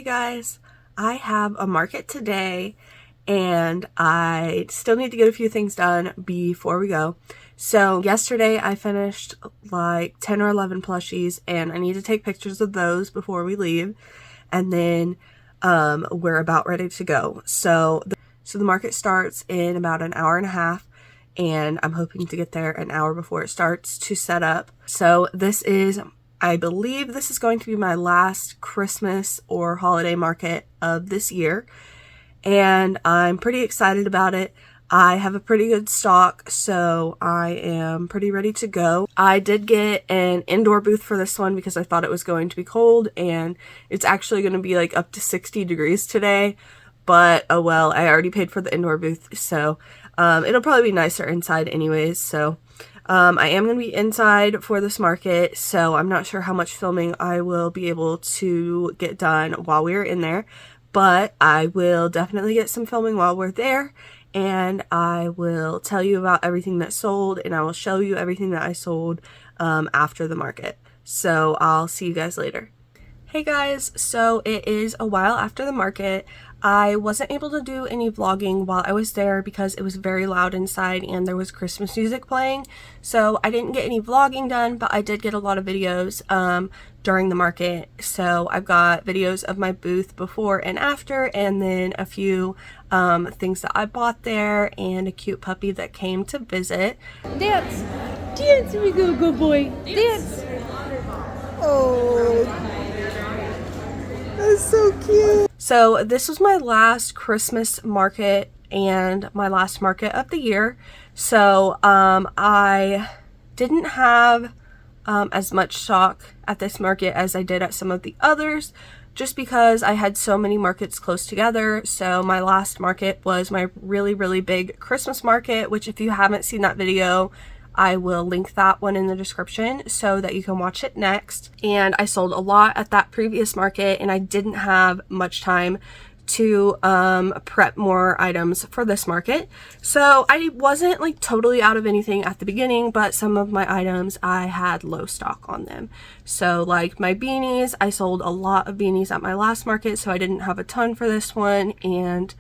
guys, I have a market today and I still need to get a few things done before we go. So yesterday I finished like 10 or 11 plushies and I need to take pictures of those before we leave, and then we're about ready to go. So the market starts in about an hour and a half, and I'm hoping to get there an hour before it starts to set up. So I believe this is going to be my last Christmas or holiday market of this year, and I'm pretty excited about it. I have a pretty good stock, so I am pretty ready to go. I did get an indoor booth for this one because I thought it was going to be cold, and it's actually going to be like up to 60 degrees today, but oh well, I already paid for the indoor booth, so it'll probably be nicer inside anyways. So I am going to be inside for this market, so I'm not sure how much filming I will be able to get done while we're in there, but I will definitely get some filming while we're there, and I will tell you about everything that sold, and I will show you everything that I sold after the market. So I'll see you guys later. Hey guys, so it is a while after the market. I wasn't able to do any vlogging while I was there because it was very loud inside and there was Christmas music playing, so I didn't get any vlogging done, but I did get a lot of videos during the market. So I've got videos of my booth before and after, and then a few things that I bought there, and a cute puppy that came to visit. Dance! Dance, we go, good boy! Dance! Oh, that's so cute! So this was my last Christmas market and my last market of the year. So I didn't have as much stock at this market as I did at some of the others, just because I had so many markets close together. So my last market was my really big Christmas market, which if you haven't seen that video, I will link that one in the description so that you can watch it next. And I sold a lot at that previous market, and I didn't have much time to prep more items for this market. So I wasn't like totally out of anything at the beginning, but some of my items I had low stock on them. So like my beanies, I sold a lot of beanies at my last market, so I didn't have a ton for this one. And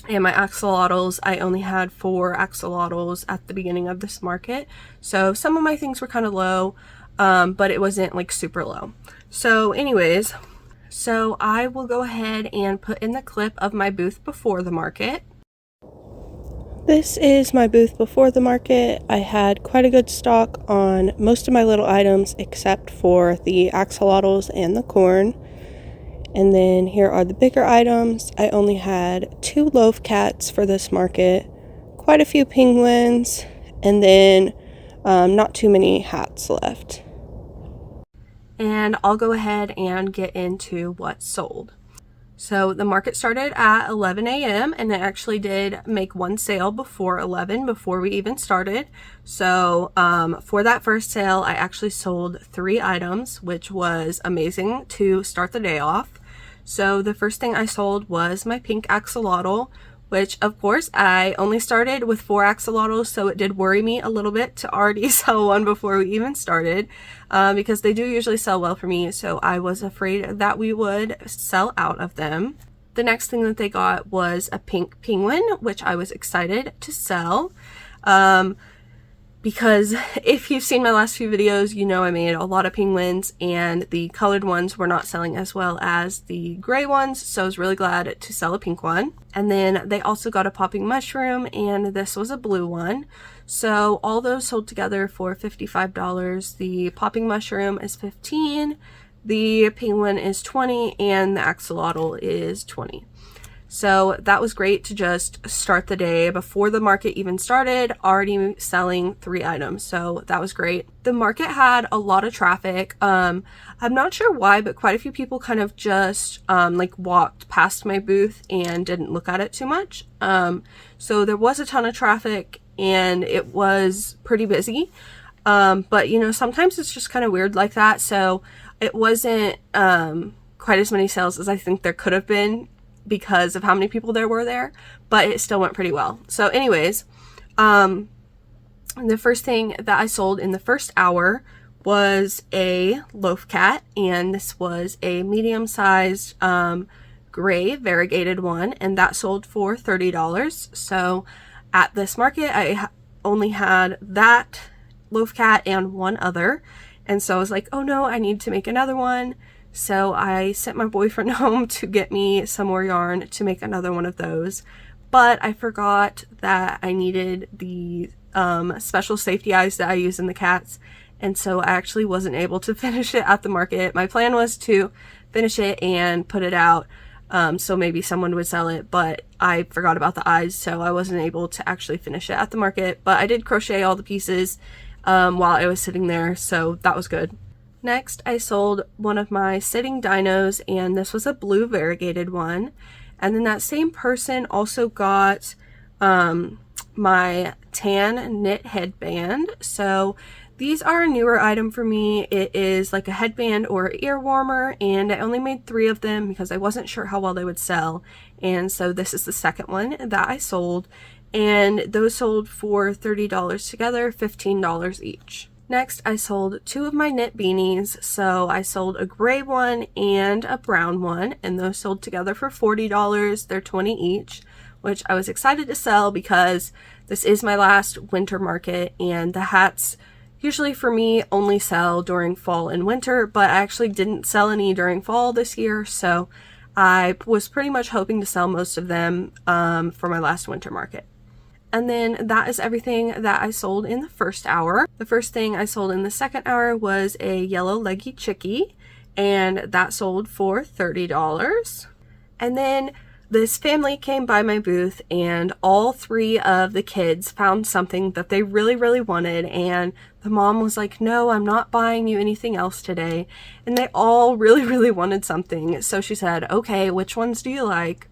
my axolotls, I only had 4 axolotls at the beginning of this market. So some of my things were kind of low, but it wasn't like super low. So anyways, so I will go ahead and put in the clip of my booth before the market. This is my booth before the market. I had quite a good stock on most of my little items except for the axolotls and the corn. And then here are the bigger items. I only had 2 loaf cats for this market, quite a few penguins, and then not too many hats left. And I'll go ahead and get into what sold. So the market started at 11 a.m. and I actually did make one sale before 11, before we even started. So for that first sale, I actually sold 3 items, which was amazing to start the day off. So the first thing I sold was my pink axolotl, which of course I only started with 4 axolotls, so it did worry me a little bit to already sell one before we even started, because they do usually sell well for me, so I was afraid that we would sell out of them. The next thing that they got was a pink penguin, which I was excited to sell. Because if you've seen my last few videos, you know I made a lot of penguins, and the colored ones were not selling as well as the gray ones, so I was really glad to sell a pink one. And then they also got a popping mushroom, and this was a blue one. So all those sold together for $55. The popping mushroom is $15, the penguin is $20, and the axolotl is $20. So that was great to just start the day before the market even started, already selling 3 items. So that was great. The market had a lot of traffic. I'm not sure why, but quite a few people kind of just like walked past my booth and didn't look at it too much. So there was a ton of traffic and it was pretty busy. But you know, sometimes it's just kind of weird like that. So it wasn't quite as many sales as I think there could have been, because of how many people there were there, but it still went pretty well. So anyways, the first thing that I sold in the first hour was a Loaf cat, and this was a medium-sized gray variegated one, and that sold for $30. So at this market I only had that Loaf cat and one other, and so I was like, oh no, I need to make another one. So I sent my boyfriend home to get me some more yarn to make another one of those, but I forgot that I needed the special safety eyes that I use in the cats, and so I actually wasn't able to finish it at the market. My plan was to finish it and put it out, so maybe someone would sell it, but I forgot about the eyes, so I wasn't able to actually finish it at the market. But I did crochet all the pieces while I was sitting there, so that was good. Next, I sold one of my sitting dinos, and this was a blue variegated one. And then that same person also got my tan knit headband. So these are a newer item for me. It is like a headband or ear warmer, and I only made 3 of them because I wasn't sure how well they would sell. And so this is the second one that I sold, and those sold for $30 together, $15 each. Next, I sold 2 of my knit beanies. So I sold a gray one and a brown one, and those sold together for $40. They're $20 each, which I was excited to sell because this is my last winter market, and the hats usually for me only sell during fall and winter, but I actually didn't sell any during fall this year, so I was pretty much hoping to sell most of them for my last winter market. And then that is everything that I sold in the first hour. The first thing I sold in the second hour was a yellow Leggy Chicky, and that sold for $30. And then this family came by my booth, and all 3 of the kids found something that they really wanted, and the mom was like, no, I'm not buying you anything else today. And they all really wanted something. So she said, okay, which ones do you like?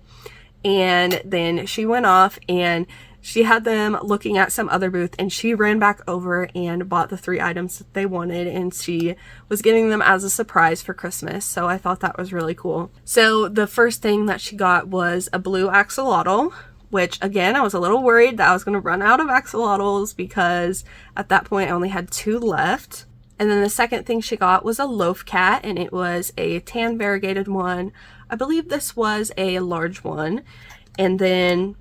And then she went off and she had them looking at some other booth, and she ran back over and bought the 3 items that they wanted, and she was giving them as a surprise for Christmas. So I thought that was really cool. So the first thing that she got was a blue axolotl, which again, I was a little worried that I was going to run out of axolotls because at that point I only had 2 left. And then the second thing she got was a Loaf cat, and it was a tan variegated one. I believe this was a large one. And then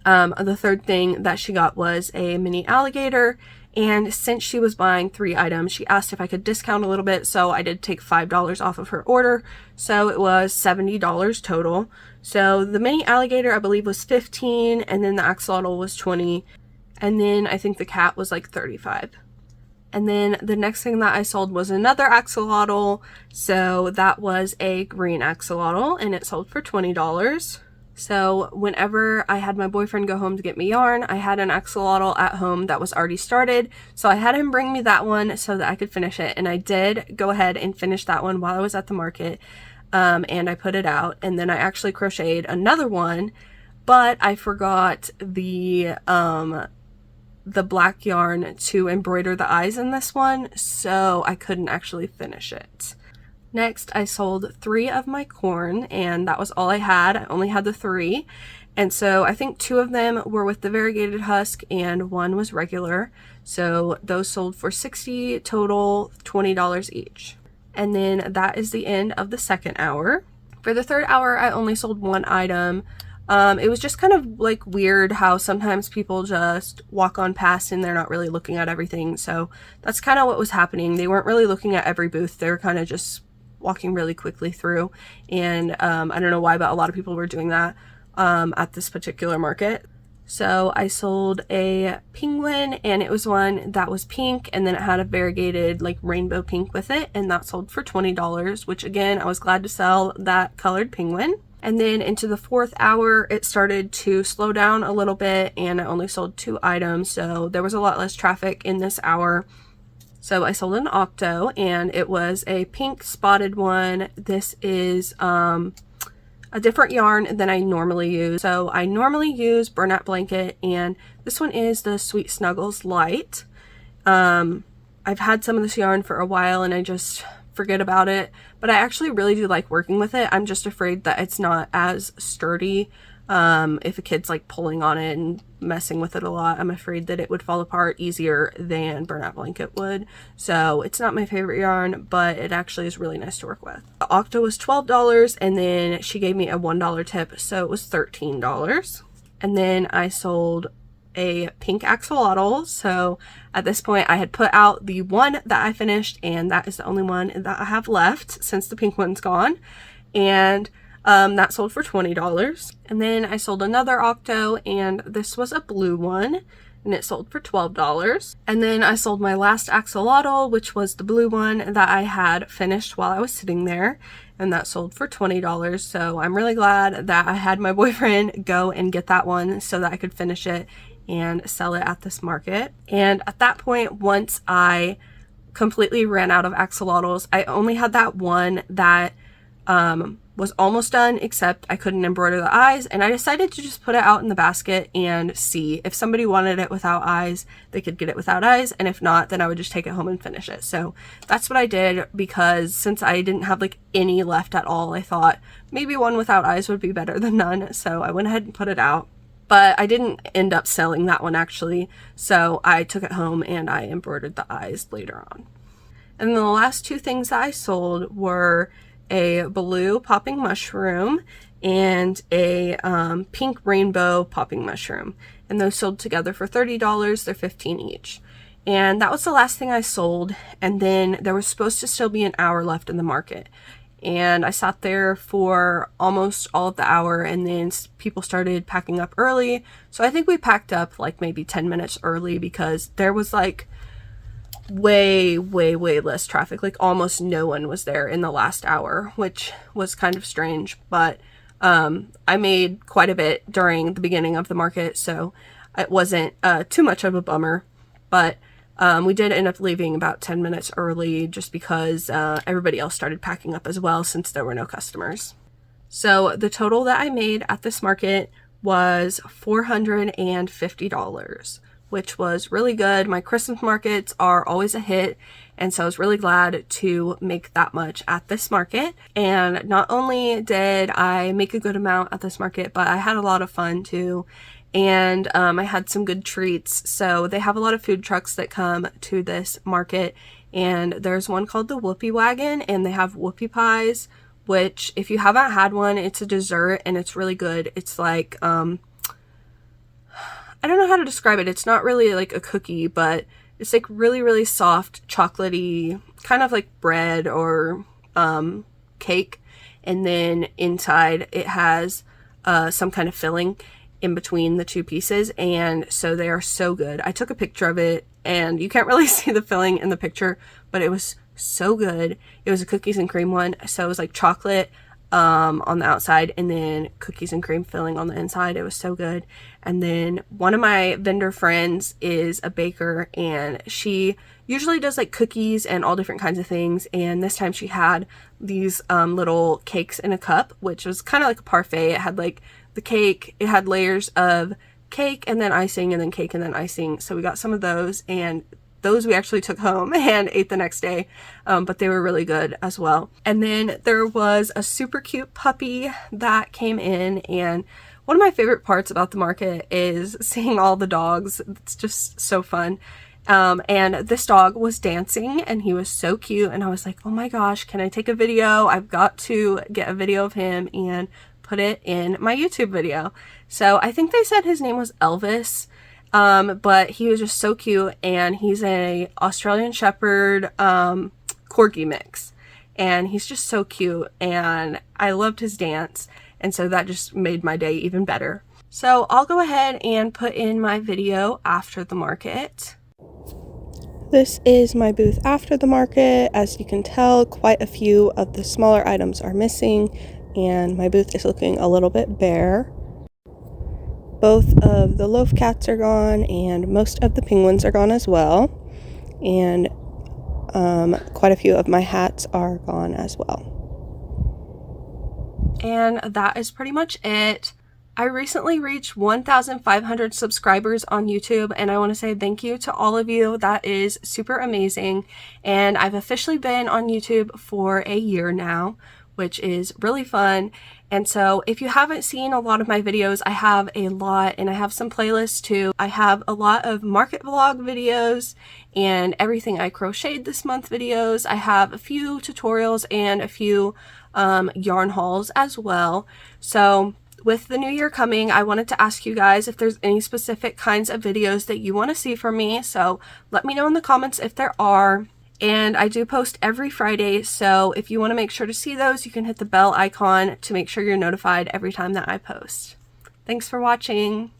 the third thing that she got was a mini alligator, and since she was buying 3 items, she asked if I could discount a little bit, so I did take $5 off of her order, so it was $70 total. So the mini alligator I believe was $15, and then the axolotl was $20, and then I think the cat was like $35. And then the next thing that I sold was another axolotl, so that was a green axolotl, and it sold for $20. So whenever I had my boyfriend go home to get me yarn, I had an axolotl at home that was already started. So I had him bring me that one so that I could finish it. And I did go ahead and finish that one while I was at the market. And I put it out. And then I actually crocheted another one, but I forgot the black yarn to embroider the eyes in this one. So I couldn't actually finish it. Next, I sold 3 of my corn, and that was all I had. I only had the 3. And so I think 2 of them were with the variegated husk and 1 was regular. So those sold for $60 total, $20 each. And then that is the end of the second hour. For the third hour, I only sold 1 item. It was just kind of like weird how sometimes people just walk on past and they're not really looking at everything. So that's kind of what was happening. They weren't really looking at every booth. They were kind of just walking really quickly through, and I don't know why, but a lot of people were doing that at this particular market. So I sold a penguin, and it was one that was pink, and then it had a variegated like rainbow pink with it, and that sold for $20, which again, I was glad to sell that colored penguin. And then into the fourth hour, it started to slow down a little bit, and I only sold 2 items, so there was a lot less traffic in this hour. So I sold an Octo, and it was a pink spotted one. This is a different yarn than I normally use. So I normally use Burnout Blanket, and this one is the Sweet Snuggles Light. I've had some of this yarn for a while, and I just forget about it, but I actually really do like working with it. I'm just afraid that it's not as sturdy If a kid's like pulling on it and messing with it a lot, I'm afraid that it would fall apart easier than burnout blanket would. So it's not my favorite yarn, but it actually is really nice to work with. The Octo was $12, and then she gave me a $1 tip, so it was $13. And then I sold a pink axolotl. So at this point I had put out the one that I finished, and that is the only one that I have left since the pink one's gone. And that sold for $20. And then I sold another Octo, and this was a blue one, and it sold for $12. And then I sold my last axolotl, which was the blue one that I had finished while I was sitting there, and that sold for $20. So I'm really glad that I had my boyfriend go and get that one so that I could finish it and sell it at this market. And at that point, once I completely ran out of axolotls, I only had that one that was almost done, except I couldn't embroider the eyes, and I decided to just put it out in the basket and see if somebody wanted it without eyes, they could get it without eyes, and if not, then I would just take it home and finish it. So that's what I did, because since I didn't have like any left at all, I thought maybe one without eyes would be better than none, so I went ahead and put it out. But I didn't end up selling that one actually, so I took it home and I embroidered the eyes later on. And then the last two things that I sold were a blue popping mushroom and a pink rainbow popping mushroom, and those sold together for $30. They're $15 each. And that was the last thing I sold, and then there was supposed to still be an hour left in the market, and I sat there for almost all of the hour, and then people started packing up early. So I think we packed up like maybe 10 minutes early, because there was like way less traffic. Like almost no one was there in the last hour, which was kind of strange, but I made quite a bit during the beginning of the market, so it wasn't too much of a bummer. But we did end up leaving about 10 minutes early, just because everybody else started packing up as well, since there were no customers. So the total that I made at this market was $450, which was really good. My Christmas markets are always a hit, and so I was really glad to make that much at this market. And not only did I make a good amount at this market, but I had a lot of fun too. And I had some good treats. So they have a lot of food trucks that come to this market, and there's one called the Whoopie Wagon, and they have whoopie pies, which if you haven't had one, it's a dessert and it's really good. It's like I don't know how to describe it. It's not really like a cookie, but it's like really soft, chocolatey, kind of like bread or cake. And then inside it has some kind of filling in between the two pieces. And so they are so good. I took a picture of it, and you can't really see the filling in the picture, but it was so good. It was a cookies and cream one. So it was like chocolate on the outside, and then cookies and cream filling on the inside. It was so good. And then one of my vendor friends is a baker, and she usually does like cookies and all different kinds of things, and this time she had these little cakes in a cup, which was kind of like a parfait. It had like the cake, it had layers of cake and then icing, and then cake and then icing. So we got some of those, and those we actually took home and ate the next day, but they were really good as well. And then there was a super cute puppy that came in, and one of my favorite parts about the market is seeing all the dogs. It's just so fun. And this dog was dancing, and he was so cute, and I was like, oh my gosh, can I take a video? I've got to get a video of him and put it in my YouTube video. So I think they said his name was Elvis. But he was just so cute, and he's a Australian Shepherd Corgi mix, and he's just so cute, and I loved his dance, and so that just made my day even better. So I'll go ahead and put in my video after the market. This is my booth after the market. As you can tell, quite a few of the smaller items are missing, and my booth is looking a little bit bare. Both of the Loaf cats are gone, and most of the penguins are gone as well. And quite a few of my hats are gone as well. And that is pretty much it. I recently reached 1,500 subscribers on YouTube, and I want to say thank you to all of you. That is super amazing. And I've officially been on YouTube for a year now, which is really fun. And so if you haven't seen a lot of my videos, I have a lot, and I have some playlists too. I have a lot of market vlog videos and everything I crocheted this month videos. I have a few tutorials and a few yarn hauls as well. So with the new year coming, I wanted to ask you guys if there's any specific kinds of videos that you want to see from me. So let me know in the comments if there are. And I do post every Friday, so if you want to make sure to see those, you can hit the bell icon to make sure you're notified every time that I post. Thanks for watching.